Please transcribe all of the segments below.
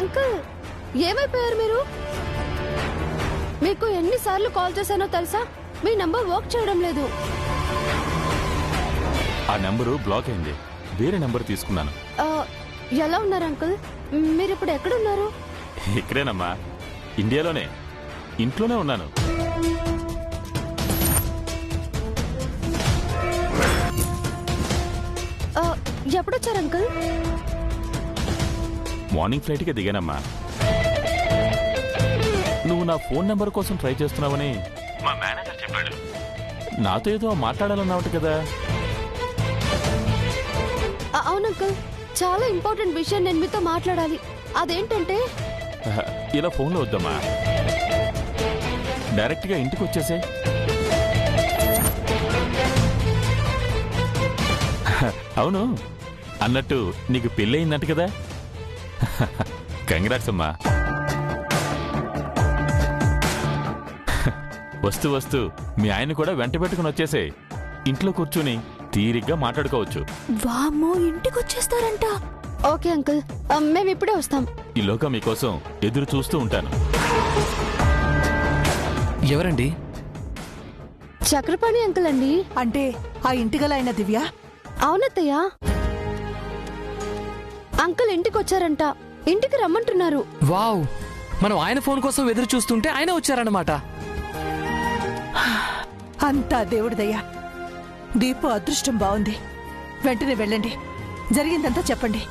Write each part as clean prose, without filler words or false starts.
Uncle ఏమైపోయారు మీరు? మీకు ఎన్నిసార్లు కాల్ చేశానో తెలుసా? మీ నంబర్ వర్క్ చేయడం లేదు. ఆ నంబరు బ్లాక్ అయింది. వేరే నంబర్ తీసుకున్నాను. ఎలా ఉన్నారు అంకుల్? మీరు ఇప్పుడు ఎక్కడున్నారు? ఇక్కడేనమ్మా, ఇండియాలోనే, ఇంట్లోనే ఉన్నాను. ఎప్పుడొచ్చారు అంకుల్? మార్నింగ్ ఫ్లైట్కే దిగానమ్మా. నువ్వు నా ఫోన్ నెంబర్ కోసం ట్రై చేస్తున్నావని మా మేనేజర్ చెప్పాడు. నాతో ఏదో మాట్లాడాలన్నావు కదా. అవును అంకుల్, చాలా ఇంపార్టెంట్ విషయం నేను మీతో మాట్లాడాలి. అదేంటంటే ఇలా ఫోన్లో వద్దమ్మా, డైరెక్ట్గా ఇంటికి వచ్చేసే. అవును, అన్నట్టు నీకు పెళ్ళయిందంట కదా. కంగ్రాట్స్ అమ్మా. వస్తూ వస్తూ మీ ఆయన కూడా వెంట పెట్టుకుని వచ్చేసే. ఇంట్లో కూర్చుని తీరిగ్గా మాట్లాడుకోవచ్చు. వామ్మో, ఇంటికి వచ్చేస్తారంట. ఓకే అంకుల్, మేము ఇప్పుడే వస్తాం. ఈలోగా మీకోసం ఎదురు చూస్తూ ఉంటాను. ఎవరండి? చక్రపాణి అంకుల్ అండి. అంటే ఆ ఇంటిగల అయిన దివ్య? అవునత్తయ్య, అంకుల్ ఇంటికి వచ్చారంట. ఇంటికి రమ్మంటున్నారు. వావ్, మనం ఆయన ఫోన్ కోసం ఎదురు చూస్తుంటే ఆయన వచ్చారన్నమాట. అంతా దేవుడిదయ్యా. దీపు అదృష్టం బాగుంది. వెంటనే వెళ్ళండి, జరిగిందంతా చెప్పండి.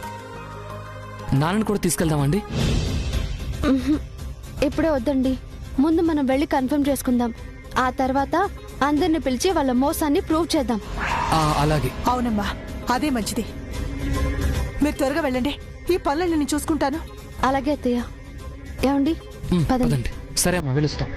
నాన్నని కూడా తీసుకెళ్దామండి? ఇప్పుడే వద్దండి, ముందు మనం వెళ్ళి కన్ఫర్మ్ చేసుకుందాం. ఆ తర్వాత అందరిని పిలిచి వాళ్ళ మోసాన్ని ప్రూవ్ చేద్దాం. అలాగే. అవునమ్మా, అదే మంచిది. మీరు త్వరగా వెళ్ళండి, ఈ పనులను నేను చూసుకుంటాను. అలాగే అత్తయ్య. ఏమండి, పదండి. సరే అమ్మా, వెలుస్తాం.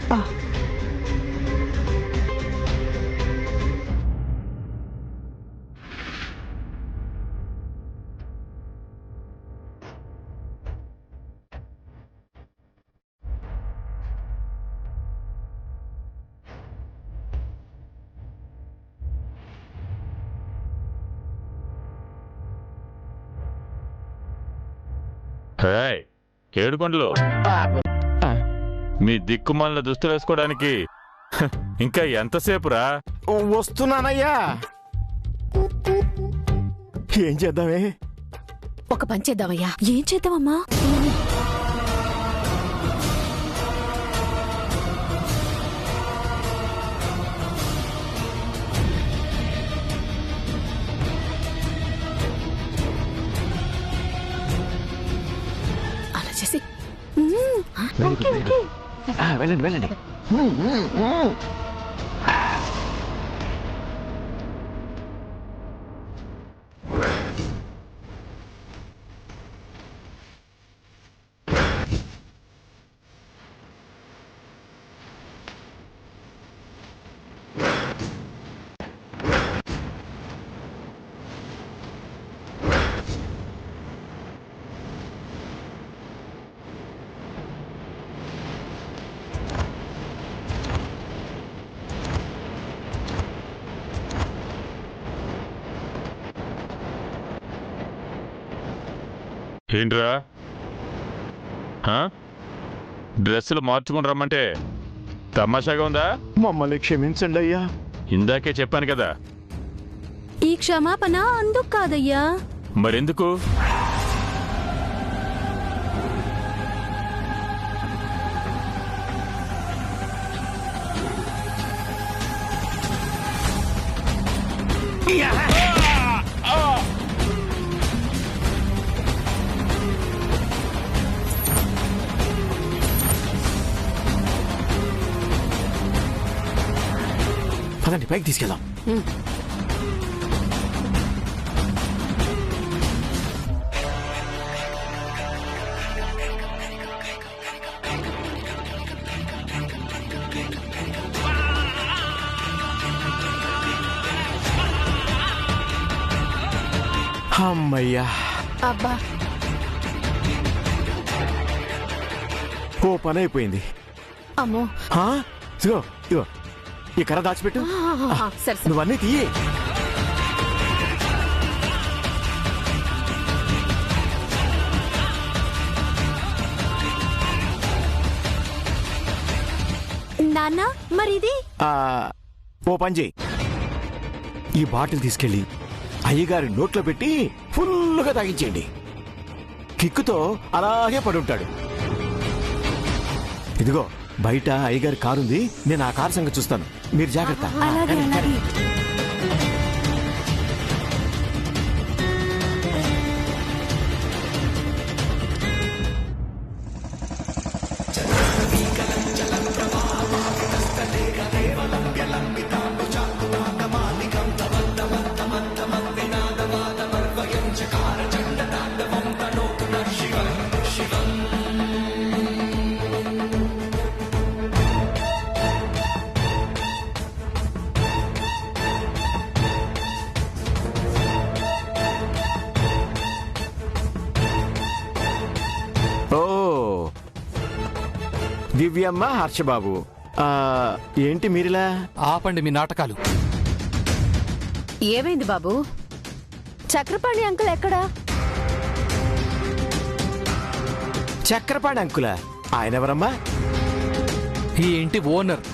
ఏడుకొండలు, మీ దిక్కుమాలిన దుస్తులు వేసుకోవడానికి ఇంకా ఎంతసేపురా? వస్తున్నానయ్యా. ఏం చేద్దామే? ఒక పని చేద్దామయ్యా. ఏం చేద్దామమ్మా? అలా చేసి వెళ్ళండి వెళ్ళండి. ఏంట్రా, డ్రెస్సులు మార్చుకుని రమ్మంటే తమాషాగా ఉందా? మమ్మల్ని క్షమించండి అయ్యా. ఇందాకే చెప్పాను కదా. ఈ క్షమాపణ అందుకు కాదయ్యా. మరెందుకు? పదండి, పైకి తీసుకెళ్దాం. అమ్మయ్యా. అబ్బా, ఓ పని అయిపోయింది. అమ్మో. ఇదిగో ఇదిగో, ఈ కర్ర దాచిపెట్టు. సరే నువ్వన్నీ తీయి. నాన్న మరిది ఆ, ఓ పని చేయి, ఈ బాటిల్ తీసుకెళ్ళి అయ్యగారి నోట్లో పెట్టి ఫుల్లుగా తాగించేయండి. కిక్కుతో అలాగే పడుంటాడు. ఇదిగో బయట అయ్యగారి కారుంది, నేను ఆ కారు సంగతి చూస్తాను, మీరు జాగ్రత్త. అలాగే అలాగే ఓ దివ్యమ్మ, హర్షబాబు, ఆ, ఏంటి మీరిలా? ఆపండి మీ నాటకాలు. ఏమైంది బాబు? చక్రపాణి అంకుల్ ఎక్కడా? చక్రపాణి అంకులా? ఆయన ఎవరమ్మా? ఈ ఇంటి ఓనర్.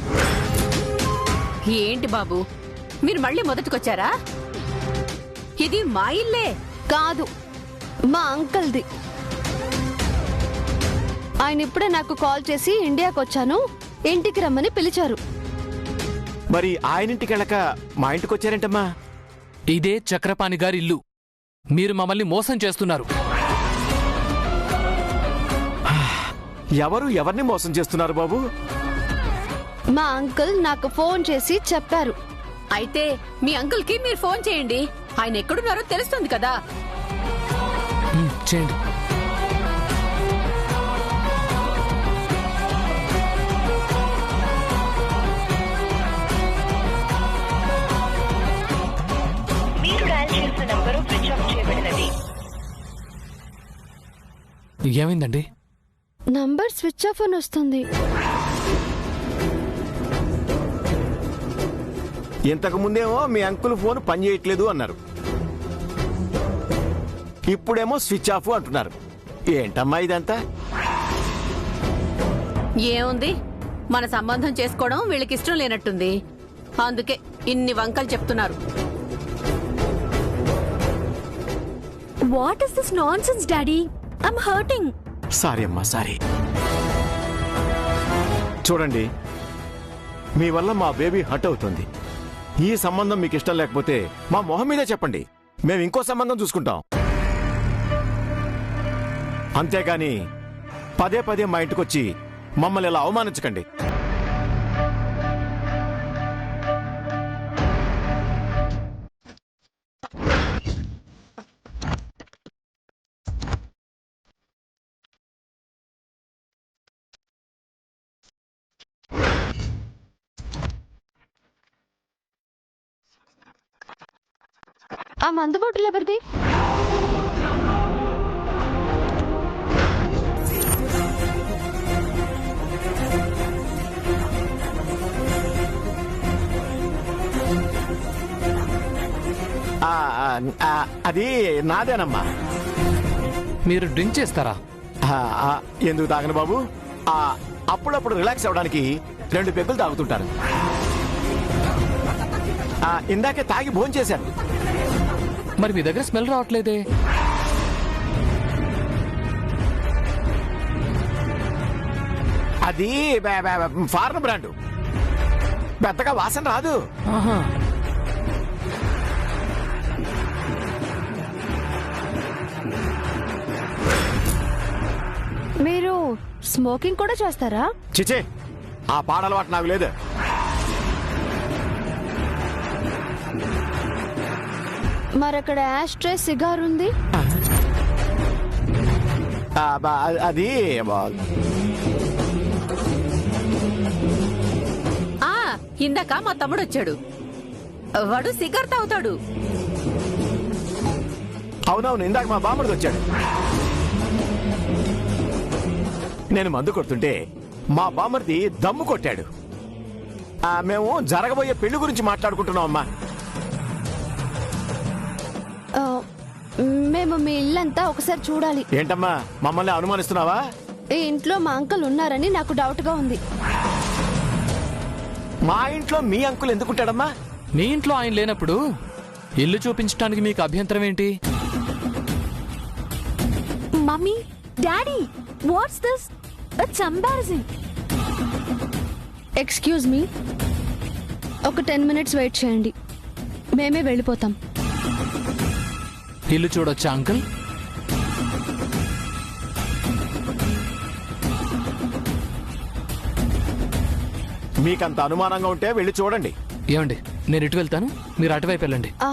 ఏంటి బాబు మీరు మళ్ళీ మొదటికొచ్చారా? ఇది మా ఇల్లే. కాదు, మా అంకుల్ది. ఆయన ఇప్పుడే నాకు కాల్ చేసి ఇండియాకి వచ్చాను, ఇంటికి రమ్మని పిలిచారు. మరి ఆయన ఇంటికి వెళ్ళక మా ఇంటికి వచ్చారేంటమ్మా? ఇదే చక్రపాణి గారి ఇల్లు. మీరు మమ్మల్ని మోసం చేస్తున్నారు. ఎవరు ఎవరిని మోసం చేస్తున్నారు బాబు? మా అంకుల్ నాకు ఫోన్ చేసి చెప్పారు. అయితే మీ అంకుల్ కి మీరు ఫోన్ చేయండి, ఆయన ఎక్కడున్నారో తెలుస్తుంది కదా. చేయండి. మీరు డయల్ చేసిన నంబరు స్విచ్ ఆఫ్ చేయబడినది. ఏమైందండి? నంబర్ స్విచ్ ఆఫ్ అని వస్తుంది. ఇంతకు ముందేమో మీ అంకుల్ ఫోన్ పనిచేయట్లేదు అన్నారు, ఇప్పుడేమో స్విచ్ ఆఫ్ అంటున్నారు. ఏంటమ్మా ఇదంతా? ఏముంది, మన సంబంధం చేసుకోవడం వీళ్ళకి ఇష్టం లేనట్టుంది, అందుకే ఇన్ని వంకలు చెప్తున్నారు. What is this nonsense daddy? I'm hurting. Sorry అమ్మా, సారీ. చూడండి, మీ వల్ల మా బేబీ హర్ట్ అవుతుంది. ఈ సంబంధం మీకు ఇష్టం లేకపోతే మా మొహం మీదే చెప్పండి, మేము ఇంకో సంబంధం చూసుకుంటాం. అంతేగాని పదే పదే మా ఇంటికొచ్చి మమ్మల్ని ఇలా అవమానించకండి. ఆ మందు బాటిల్ ఎవరిది? అది నాదేనమ్మా. మీరు డ్రింక్ చేస్తారా? ఎందుకు తాగను బాబు? అప్పుడప్పుడు రిలాక్స్ అవ్వడానికి 2 పెగ్గులు తాగుతుంటాను. ఇందాకే తాగి భోజనం చేశాను. మరి మీ దగ్గర స్మెల్ రావట్లేదే? అది ఫారెన్ బ్రాండ్, పెద్దగా వాసన రాదు. ఆహా. మీరు స్మోకింగ్ కూడా చేస్తారా? చిచే, ఆ పాడలవాటు నాకు లేదు. మరక్కడ యాస్ట్రే సిగార్ ఉంది. అది ఇందాక మా తమ్ముడు వచ్చాడు, వాడు సిగరెట్ తాగుతాడు. అవునవును, ఇందాక మా బామ్మడిది వచ్చాడు. నేను మందు కొడుతుంటే మా బామ్మడిది దమ్ము కొట్టాడు. మేము జరగబోయే పెళ్లి గురించి మాట్లాడుకుంటున్నాం అమ్మా. మేము మీ ఇల్లంతా ఒకసారి చూడాలి. ఏంటమ్మా, మమ్మల్ని అనుమానిస్తున్నావా? ఈ ఇంట్లో మా అంకుల్ ఉన్నారని నాకు డౌట్ గా ఉంది. మా ఇంట్లో మీ అంకుల్ ఎందుకుంటాడమ్మా? మీ ఇంట్లో ఆయన లేనప్పుడు ఇల్లు చూపించడానికి మీకు అభ్యంతరం ఏంటి? Mummy, daddy, what's this? It's embarrassing. Excuse me, ఒక 10 minutes వెయిట్ చేయండి, మేమే వెళ్ళిపోతాం. ఇల్లు చూడొచ్చా అంకుల్? మీకంత అనుమానంగా ఉంటే వెళ్ళి చూడండి. ఏమండి, నేను ఇటు వెళ్తాను, మీరు అటువైపు వెళ్ళండి. ఆ,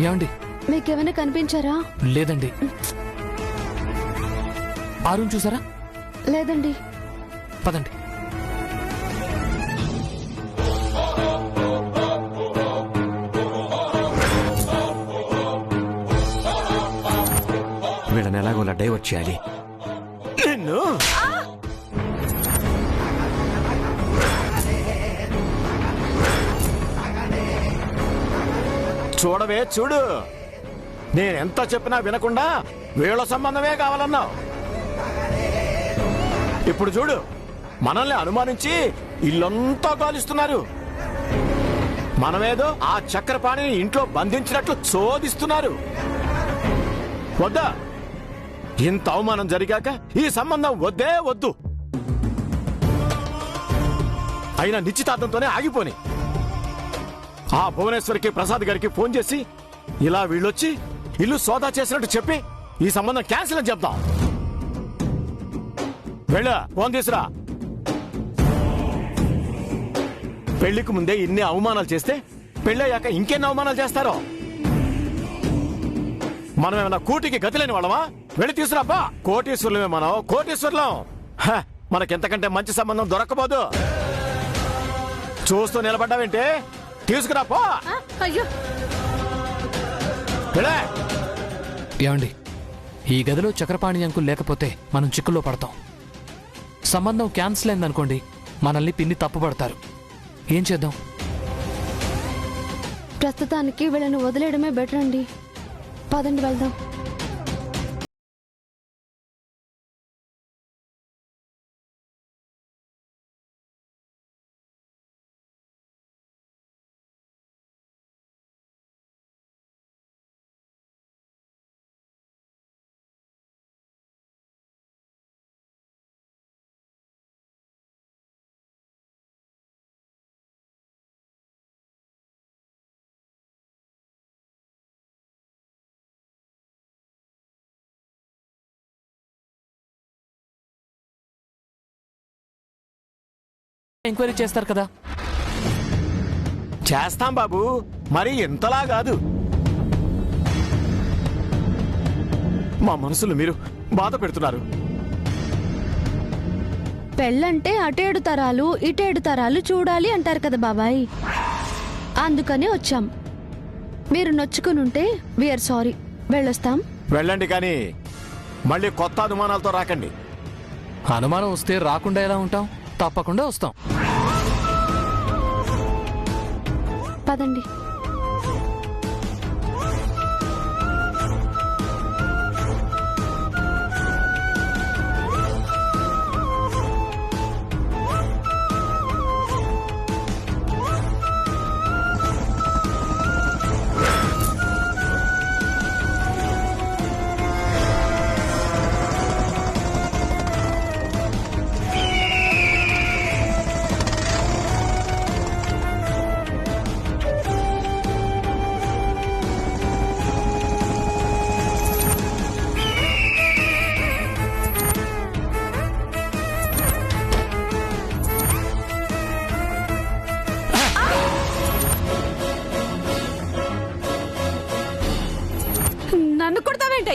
ఏమండి? మీకేమైనా కనిపించారా? లేదండి. ఆ రూమ్ చూసారా? లేదండి. పదండి. వీళ్ళని ఎలాగోలా డైవర్ట్ చేయాలి. నిన్ను చూడవే చూడు, నేనెంత చెప్పినా వినకుండా వీళ్ళ సంబంధమే కావాలన్నావు. ఇప్పుడు చూడు, మనల్ని అనుమానించి ఇల్లంతా గాలిస్తున్నారు. మనమేదో ఆ చక్రపాణిని ఇంట్లో బంధించినట్లు చోదిస్తున్నారు. వద్దా? ఇంత అవమానం జరిగాక ఈ సంబంధం వద్దే వద్దు. అయినా నిశ్చితార్థంతోనే ఆగిపోని. ఆ భువనేశ్వర్కి, ప్రసాద్ గారికి ఫోన్ చేసి ఇలా వీళ్ళొచ్చి ఇల్లు సోదా చేసినట్టు చెప్పి ఈ సంబంధం క్యాన్సిల్ అని చెప్తాం. వెళ్ళ, ఫోన్ తీసురా. పెళ్లికి ముందే ఇన్ని అవమానాలు చేస్తే పెళ్ళయ్యాక ఇంకెన్ని అవమానాలు చేస్తారో. మనం ఏమన్నా కూటికి గతిలేని వాళ్ళమా? వెళ్ళి తీసురాబ్బా. కోటీశ్వరులమే మనం, కోటీశ్వరులం. మనకెంతకంటే మంచి సంబంధం దొరకబోదు. చూస్తూ నిలబడ్డావేంటే? తీసుకురా పో. అయ్యో, ఏమండి, ఈ గదిలో చక్రపాణి అంకుల్ లేకపోతే మనం చిక్కుల్లో పడతాం. సంబంధం క్యాన్సిల్ అయిందనుకోండి, మనల్ని పిన్ని తప్పుపడతారు. ఏం చేద్దాం? ప్రస్తుతానికి వీళ్ళని వదిలేయడమే బెటర్ అండి. పదండి, వెళ్దాం. ఎంక్వైరీ చేస్తారు కదా? చేస్తాం బాబు, మరి ఇంతలా కాదు. మా మనసులు మీరు బాధ పెడుతున్నారు. పెళ్ళంటే అటేడు తరాలు ఇటేడు తరాలు చూడాలి అంటారు కదా బాబాయ్. అందుకనే వచ్చాం. మీరు నొచ్చుకునుంటే వీఆర్ సారీ. వెళ్ళొస్తాం. వెళ్ళండి, కానీ మళ్ళీ కొత్త అనుమానాలతో రాకండి. అనుమానం వస్తే రాకుండా ఎలా ఉంటాం? తప్పకుండా వస్తాం. పదండి.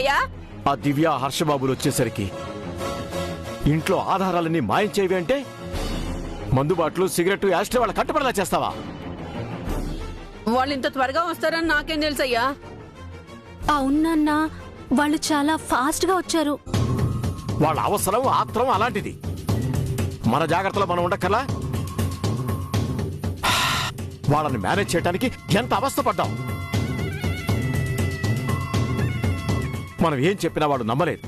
ఏంటయ్యా? ఆ దివ్య హర్షబాబులు వచ్చేసరికి ఇంట్లో ఆధారాలన్నీ మాయం చేయవి అంటే మందుబాట్లు సిగరెట్ యాస్ట్రే వాళ్ళ కట్టుబడిలా చేస్తావా? వాళ్ళు ఇంత త్వరగా వస్తారని నాకేం తెలుసయ్యా? అవునన్నా, వాళ్ళు చాలా ఫాస్ట్ గా వచ్చారు. వాళ్ళ అవసరం ఆత్రం అలాంటిది. మన జాగ్రత్తలో మనం ఉండక్కర్లా? వాళ్ళని మేనేజ్ చేయడానికి ఎంత అవస్థపడ్డాం. మనం ఏం చెప్పినా వాడు నమ్మలేదు.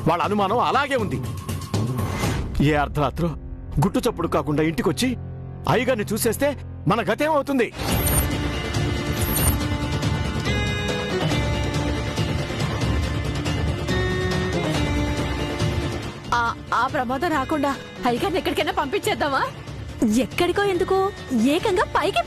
వాళ్ళ అనుమానం అలాగే ఉంది. ఏ అర్ధరాత్రో గుట్టు చప్పుడు కాకుండా ఇంటికొచ్చి అయ్యగారిని చూసేస్తే మన గతేమవుతుంది? ఆ ప్రమాదం రాకుండా అయ్యగారిని ఎక్కడికైనా పంపించేద్దామా? ఎక్కడికో ఎందుకు, ఏకంగా పైకి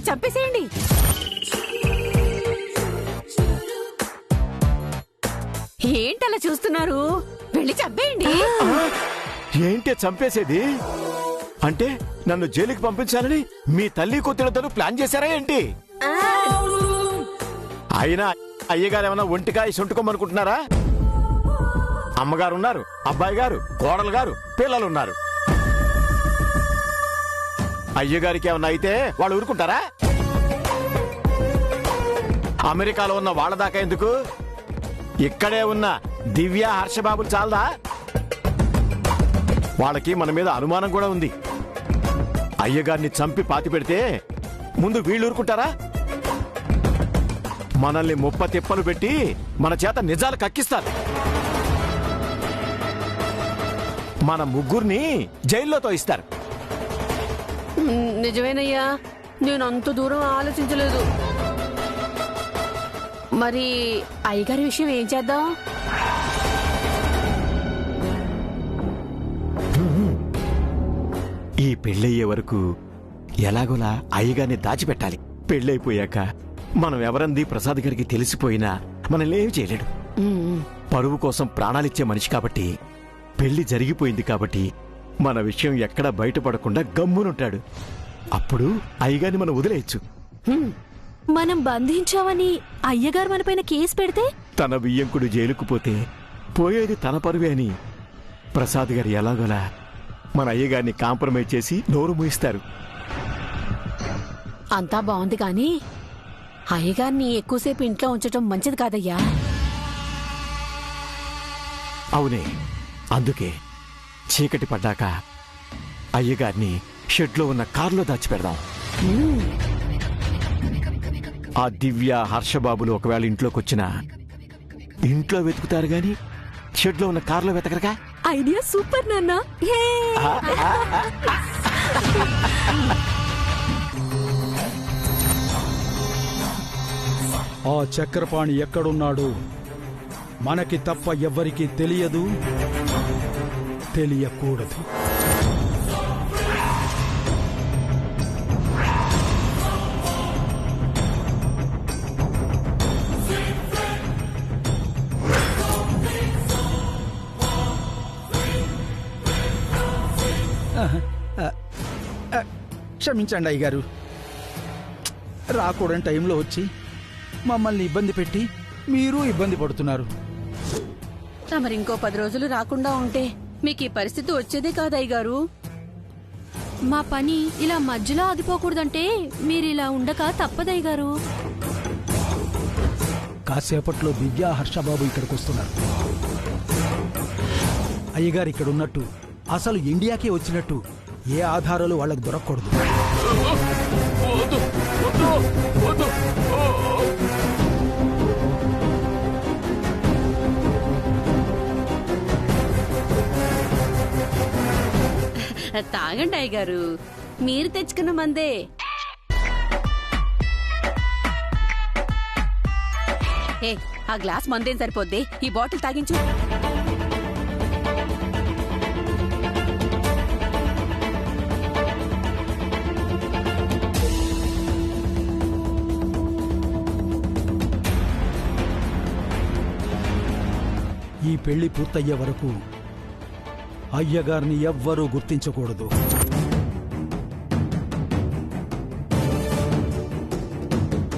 చంపేసేయండి. ఏంటలా చూస్తున్నారు? వెళ్ళి చంపేయండి. ఏంటి చంపేసేది? అంటే నన్ను జైలుకి పంపించాలని మీ తల్లి కూతురిద్దరూ ప్లాన్ చేశారా ఏంటి? అయినా అయ్యగారు ఏమన్నా ఒంటికాయ సొంటుకోమనుకుంటున్నారా? అమ్మగారు ఉన్నారు, అబ్బాయి గారు, కోడలు గారు, పిల్లలున్నారు. అయ్యగారికి ఏమన్నా అయితే వాళ్ళు ఊరుకుంటారా? అమెరికాలో ఉన్న వాళ్ళ దాకా ఎందుకు, ఇక్కడే ఉన్న దివ్య హర్షబాబులు చాలదా? వాళ్ళకి మన మీద అనుమానం కూడా ఉంది. అయ్యగారిని చంపి పాతి పెడితే ముందు వీళ్ళు ఊరుకుంటారా? మనల్ని ముప్ప తిప్పలు పెట్టి మన చేత నిజాలు కక్కిస్తారు. మన ముగ్గురిని జైల్లో తోయిస్తారు. నిజమేనయ్యా, నేను అంత దూరం ఆలోచించలేదు. మరి అయ్యగారి విషయం ఏం చేద్దాం? ఈ పెళ్ళయ్యే వరకు ఎలాగోలా అయ్యగారిని దాచిపెట్టాలి. పెళ్ళైపోయాక మనం ఎవరంది ప్రసాద్ గారికి తెలిసిపోయినా మనల్ని ఏమి చేయలేడు. పరువు కోసం ప్రాణాలిచ్చే మనిషి కాబట్టి, పెళ్లి జరిగిపోయింది కాబట్టి మన విషయం ఎక్కడా బయటపడకుండా గమ్మునుంటాడు. అప్పుడు అయ్యగారిని మనం వదిలేయచ్చు. మనం బంధించామని అయ్యగారు మనపైన కేసు పెడితే, తన బియ్యంకుడు జైలుకు పోతే పోయేది తన పరువే అని ప్రసాద్ గారు ఎలాగోలా మన అయ్యగారిని కాంప్రమైజ్ చేసి నోరు మూయిస్తారు. అంతా బాగుంది కానీ అయ్యగారిని ఎక్కువసేపు ఇంట్లో ఉంచటం మంచిది కాదయ్యా. అవునే, అందుకే చీకటి పడ్డాక అయ్యగారిని షెడ్లో ఉన్న కారులో దాచిపెడదాం. ఆ దివ్య హర్షబాబులు ఒకవేళ ఇంట్లోకి వచ్చినా ఇంట్లో వెతుకుతారు గాని షెడ్లో ఉన్న కారులో వెతకరుగా. ఐడియా సూపర్ నాన్న. ఆ చక్రపాణి ఎక్కడున్నాడు మనకి తప్ప ఎవ్వరికీ తెలియదు, తెలియకూడదు. క్షమించండి అయ్యగారు, రాకూడని టైంలో వచ్చి మమ్మల్ని ఇబ్బంది పెట్టి మీరు ఇబ్బంది పడుతున్నారు. మరి ఇంకో 10 రోజులు రాకుండా ఉంటే మీకు ఈ పరిస్థితి వచ్చేదే కాదయ్య గారు. మా పని ఇలా మధ్యలో ఆగిపోకూడదంటే మీరిలా ఉండక తప్పదయ్య గారు. కాసేపట్లో దివ్య హర్షబాబు ఇక్కడికి వస్తున్నారు. అయ్యగారు ఇక్కడ ఉన్నట్టు, అసలు ఇండియాకే వచ్చినట్టు ఏ ఆధారాలు వాళ్ళకు దొరకకూడదు. తాగండి అయ్య గారు, మీరు తెచ్చుకున్న మందే. ఆ గ్లాస్ మందేం సరిపోద్ది, ఈ బాటిల్ తాగించు. ఈ పెళ్లి పూర్తయ్యే వరకు అయ్యగారిని ఎవ్వరూ గుర్తించకూడదు.